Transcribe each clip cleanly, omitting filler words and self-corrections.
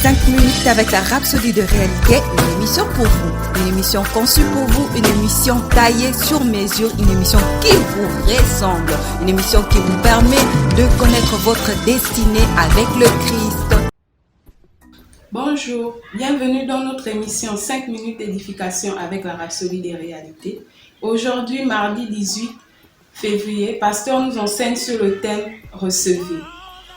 5 minutes avec la Rhapsodie de réalité, une émission pour vous, une émission conçue pour vous, une émission taillée sur mesure, une émission qui vous ressemble, une émission qui vous permet de connaître votre destinée avec le Christ. Bonjour, bienvenue dans notre émission 5 minutes d'édification avec la Rhapsodie des réalités. Aujourd'hui, mardi 18 février, Pasteur nous enseigne sur le thème « Recevez ».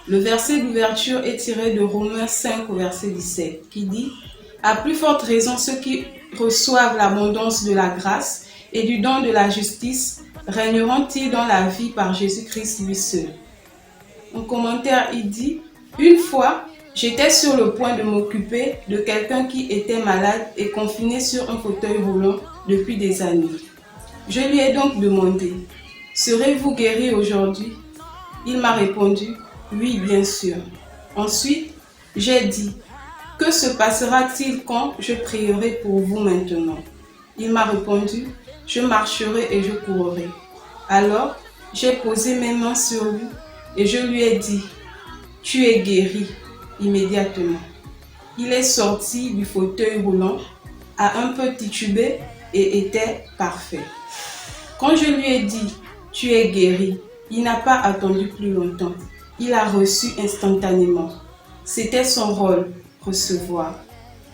Le verset d'ouverture est tiré de Romains 5 au verset 17 qui dit « À plus forte raison, ceux qui reçoivent l'abondance de la grâce et du don de la justice régneront-ils dans la vie par Jésus-Christ lui seul. » En commentaire, il dit « Une fois, j'étais sur le point de m'occuper de quelqu'un qui était malade et confiné sur un fauteuil roulant depuis des années. Je lui ai donc demandé « Serez-vous guéri aujourd'hui ?» Il m'a répondu « Oui, bien sûr. » Ensuite, j'ai dit « Que se passera-t-il quand je prierai pour vous maintenant ?» Il m'a répondu « Je marcherai et je courrai. » Alors, j'ai posé mes mains sur lui et je lui ai dit « Tu es guéri. » Immédiatement. Il est sorti du fauteuil roulant, a un peu titubé et était parfait. Quand je lui ai dit « Tu es guéri », il n'a pas attendu plus longtemps. Il a reçu instantanément. C'était son rôle, recevoir.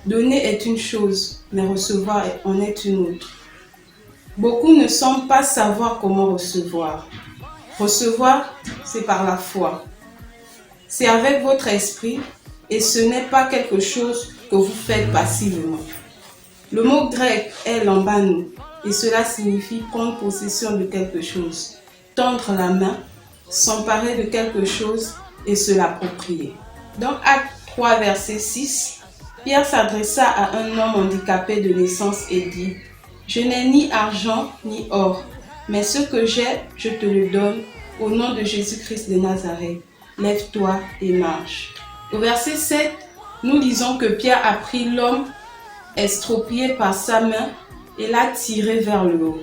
Donner est une chose, mais recevoir en est une autre. Beaucoup ne semblent pas savoir comment recevoir. Recevoir, c'est par la foi. C'est avec votre esprit et ce n'est pas quelque chose que vous faites passivement. Le mot grec est lambano et cela signifie prendre possession de quelque chose, tendre la main, s'emparer de quelque chose et se l'approprier. Dans Actes 3, verset 6, Pierre s'adressa à un homme handicapé de naissance et dit « Je n'ai ni argent ni or, mais ce que j'ai, je te le donne au nom de Jésus-Christ de Nazareth. Lève-toi et marche. » Au verset 7, nous lisons que Pierre a pris l'homme estropié par sa main et l'a tiré vers le haut.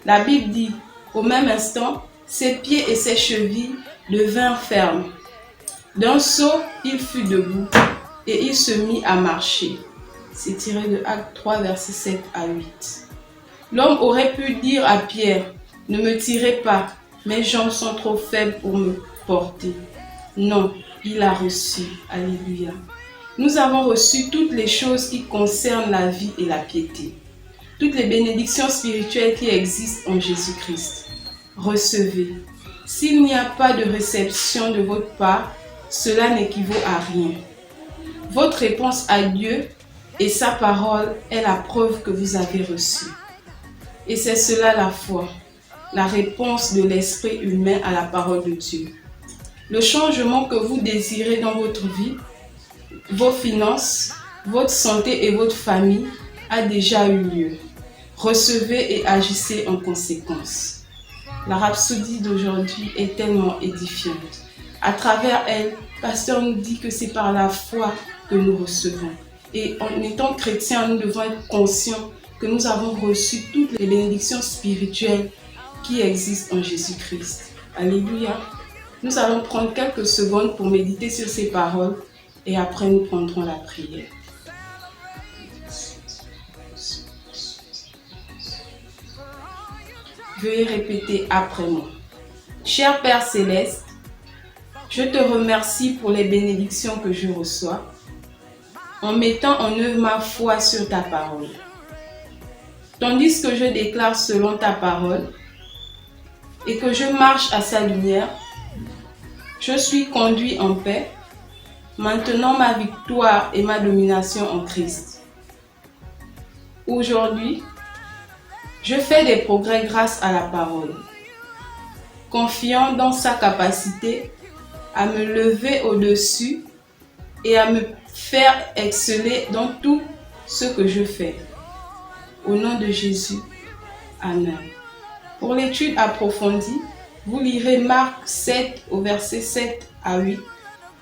La Bible dit, au même instant, ses pieds et ses chevilles devinrent fermes. D'un saut, il fut debout et il se mit à marcher. C'est tiré de Actes 3, versets 7 à 8. L'homme aurait pu dire à Pierre, « Ne me tirez pas, mes jambes sont trop faibles pour me porter. » Non, il a reçu. Alléluia. Nous avons reçu toutes les choses qui concernent la vie et la piété. Toutes les bénédictions spirituelles qui existent en Jésus-Christ. Recevez. S'il n'y a pas de réception de votre part, cela n'équivaut à rien. Votre réponse à Dieu et sa parole est la preuve que vous avez reçu. Et c'est cela la foi, la réponse de l'esprit humain à la parole de Dieu. Le changement que vous désirez dans votre vie, vos finances, votre santé et votre famille a déjà eu lieu. Recevez et agissez en conséquence. La rhapsodie d'aujourd'hui est tellement édifiante. À travers elle, Pasteur nous dit que c'est par la foi que nous recevons. Et en étant chrétiens, nous devons être conscients que nous avons reçu toutes les bénédictions spirituelles qui existent en Jésus-Christ. Alléluia. Nous allons prendre quelques secondes pour méditer sur ces paroles et après nous prendrons la prière. Veuillez répéter après moi. Cher Père Céleste, je te remercie pour les bénédictions que je reçois en mettant en œuvre ma foi sur ta parole. Tandis que je déclare selon ta parole et que je marche à sa lumière, je suis conduit en paix, maintenant ma victoire et ma domination en Christ. Aujourd'hui, je fais des progrès grâce à la parole, confiant dans sa capacité à me lever au-dessus et à me faire exceller dans tout ce que je fais. Au nom de Jésus, Amen. Pour l'étude approfondie, vous lirez Marc 7 au verset 7 à 8,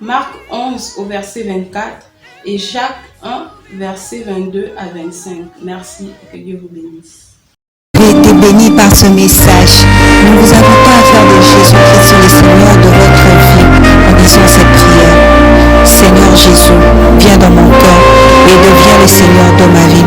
Marc 11 au verset 24 et Jacques 1 verset 22 à 25. Merci et que Dieu vous bénisse. Vous avez été béni par ce message. Nous vous invitons à faire de Jésus-Christ le Seigneur de votre vie en disant cette prière. Seigneur Jésus, viens dans mon cœur et deviens le Seigneur de ma vie.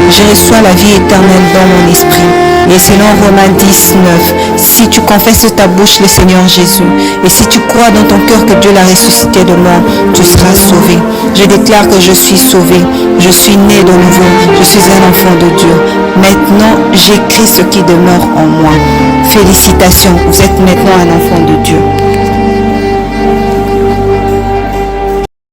Je reçois la vie éternelle dans mon esprit. Et selon Romains 10:9, si tu confesses de ta bouche le Seigneur Jésus, et si tu crois dans ton cœur que Dieu l'a ressuscité de mort, tu seras sauvé. Je déclare que je suis sauvé, je suis né de nouveau, je suis un enfant de Dieu. Maintenant, j'écris ce qui demeure en moi. Félicitations, vous êtes maintenant un enfant de Dieu.